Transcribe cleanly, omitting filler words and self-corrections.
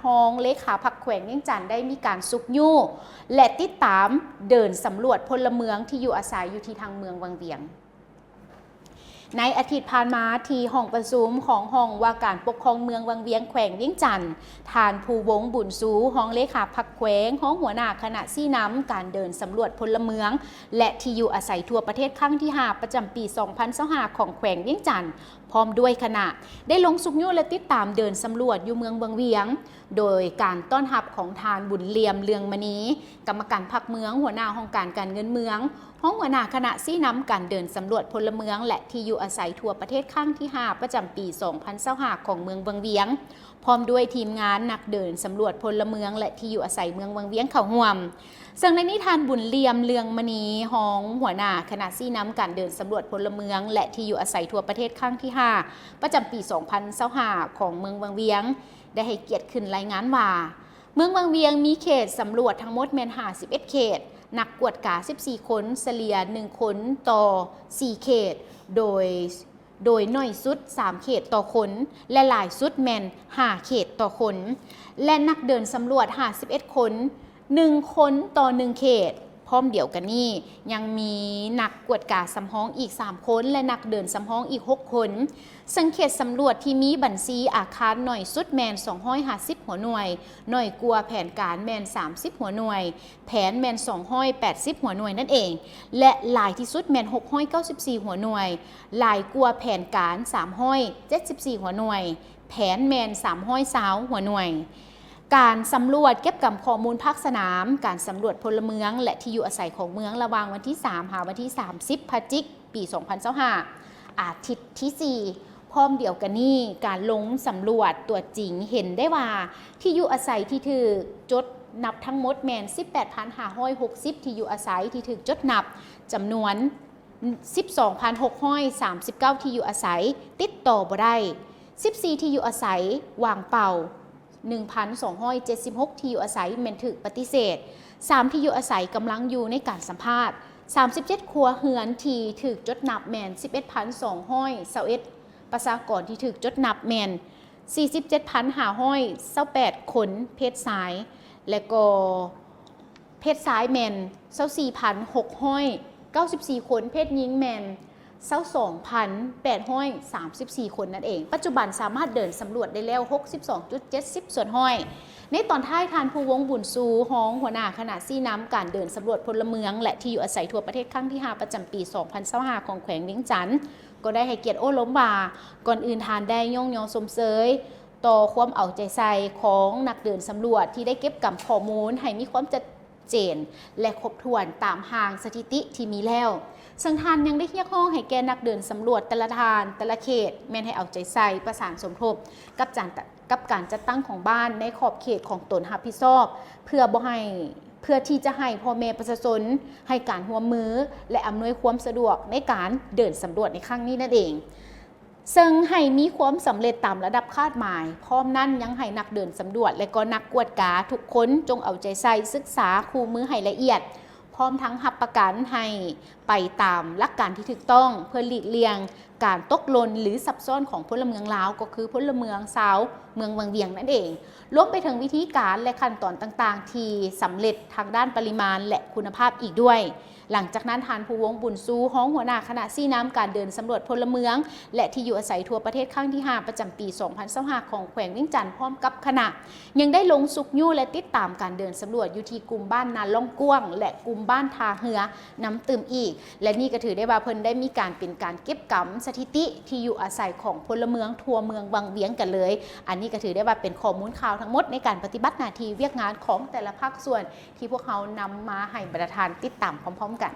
ห้องเลขาพรรคแขวงเวียงจันทน์ได้มีการซุกยู่และติดตามเดินสำรวจพลเมืองที่อยู่อาศัยอยู่ที่ทางเมืองวังเวียงในอาทิตย์ผ่านมาที่ห้องประชุมของห้องว่าการปกครองเมืองวังเวียงแขวงเวียงจันทน์ทานภูวงบุญสูห้องเลขาพรรคแขวงห้องหัวหน้าคณะซี่น้ำการเดินสำรวจพลเมืองและที่อยู่อาศัยทั่วประเทศครั้งที่5ประจำปี 2025 ของแขวงเวียงจันทน์พร้อมด้วยคณะได้ลงสุกยุ่และติดตามเดินสำรวจอยู่เมืองวังเวียงโดยการต้อนรับของทานบุญเลียมเลืองมณีกรรมการพรรคเมืองหัวหน้าห้องการเงินเมืองห้องหัวหน้าคณะซี่น้ำการเดินสำรวจพลเมืองและที่อยู่อาศัยทั่วประเทศครั้งที่5ประจำปี 2025 ของเมืองวังเวียงพร้อมด้วยทีมงานนักเดินสำรวจพลเมืองและที่อยู่อาศัยเมืองวังเวียงเข้าร่วมซึ่งในนิทานบุญเลียมเลืองมณีห้องหัวหน้าคณะซี่น้ำการเดินสำรวจพลเมืองและที่อยู่อาศัยทั่วประเทศครั้งที่5ประจำปี 2025 ของเมืองวังเวียงได้ให้เกียรติขึ้นรายงานว่าเมืองวังเวียงมีเขตสำรวจทั้งหมดแม่น51เขตนักกวดกา14คนเฉลี่ย1คนต่อ4เขตโดยน้อยสุด3เขตต่อคนและหลายสุดแม่น5เขตต่อคนและนักเดินสำรวจ51คน1คนต่อ1เขตพร้อมเดียวกันนี้ยังมีนักกวดกาสำห้องอีก3คนและนักเดินสำห้องอีก6คนซึ่งเขตสำรวจที่มีบัญชีอาคารหน่อยสุดแมน250หัวหน่วยหน่อยกลัวแผนการแมน30หัวหน่วยแผนแมน280หัวหน่วยนั่นเองและหลายที่สุดแมน694หัวหน่วยหลายกลัวแผนการ374หัวหน่วยแผนแมน320หัวหน่วยการสำรวจเก็บกำข้อมูลภาคสนามการสำรวจพลเมืองและที่อยู่อาศัยของเมืองระหว่างวันที่3หาวันที่30พฤศจิกายนปี2025อาทิตย์ที่4พร้อมเดียวกันนี้การลงสำรวจตัวจริงเห็นได้ว่าที่อยู่อาศัยที่ถูกจดนับทั้งหมดแมน 18,560 ที่อยู่อาศัยที่ถูกจดนับจำนวน 12,639 ที่อยู่อาศัยติดต่อบ่ได้14ที่อยู่อาศัยวางเป่า1,276 ที่อยู่อาศัยแม่นถูกปฏิเสธ3ที่อยู่อาศัยกำลังอยู่ในการสัมภาษณ์37ครัวเรือนที่ถูกจดนับแม่น 11,221 ประชากรที่ถูกจดนับแม่น 47,528 คนเพศชายและก็เพศชายแม่น 24,694 คนเพศหญิงแม่น22,834 คนนั่นเองปัจจุบันสามารถเดินสำรวจได้แล้ว 62.70 ส่วนห้อยในตอนท้ายทานภูวงบุญสูห้องหัวหน้าคณะซี่น้ำการเดินสำรวจพลเมืองและที่อยู่อาศัยทั่วประเทศครั้งที่5ประจำปี 2025 ของแขวงเวียงจันทน์ก็ได้ให้เกียรติโอ้ล้มบ่าก่อนอื่นทานได้ย่องยอสมเสยต่อความเอาใจใส่ของนักเดินสำรวจที่ได้เก็บกำข้อมูลให้มีความชัดเจนและครบถ้วนตามห่างสถิติที่มีแล้วซึ่งทานยังได้เรียกร้องให้แก่นักเดินสำรวจแต่ละทานแต่ละเขตแม่นให้เอาใจใส่ประสานสมทบกับการจัดตั้งของบ้านในขอบเขตของตนรับผิดชอบเพื่อที่จะให้พ่อแม่ประชาชนให้การร่วมมือและอำนวยความสะดวกในการเดินสำรวจในครั้งนี้นั่นเองซึ่งให้มีความสำเร็จตามระดับคาดหมายพร้อมนั้นยังให้นักเดินสำรวจและก็นักกวดกาทุกคนจงเอาใจใส่ศึกษาคู่มือให้ละเอียดพร้อมทั้งรับประกันให้ไปตามหลักการที่ถูกต้องเพื่อหลีกเลี่ยงการตกหล่นหรือซับซ้อนของพลเมืองลาวก็คือพลเมืองชาวเมืองวังเวียงนั่นเองรวมไปถึงวิธีการและขั้นตอนต่างๆที่สำเร็จทางด้านปริมาณและคุณภาพอีกด้วยหลังจากนั้นทานภูวงบุญสูห้องหัวหน้าคณะซี่น้ำการเดินสำรวจพลเมืองและที่อยู่อาศัยทั่วประเทศครั้งที่5ประจำปี 2025 ของแขวงเวียงจันทน์พร้อมกับคณะยังได้ลงสุกยู่และติดตามการเดินสำรวจอยู่ที่กลุ่มบ้านนาล่องก้วงและกลุ่มบ้านทาเหือน้ำตื่มอีกและนี่ก็ถือได้ว่าเพิ่นได้มีการเป็นการเก็บกำสถิติที่อยู่อาศัยของพลเมืองทั่วเมืองวังเวียงกันเลยอันนี้ก็ถือได้ว่าเป็นข้อมูลข่าวทั้งหมดในการปฏิบัติหน้าที่เวียกงานของแต่ละภาคส่วนที่พวกเขานำมาให้ประธานติดตามพร้อมๆกัน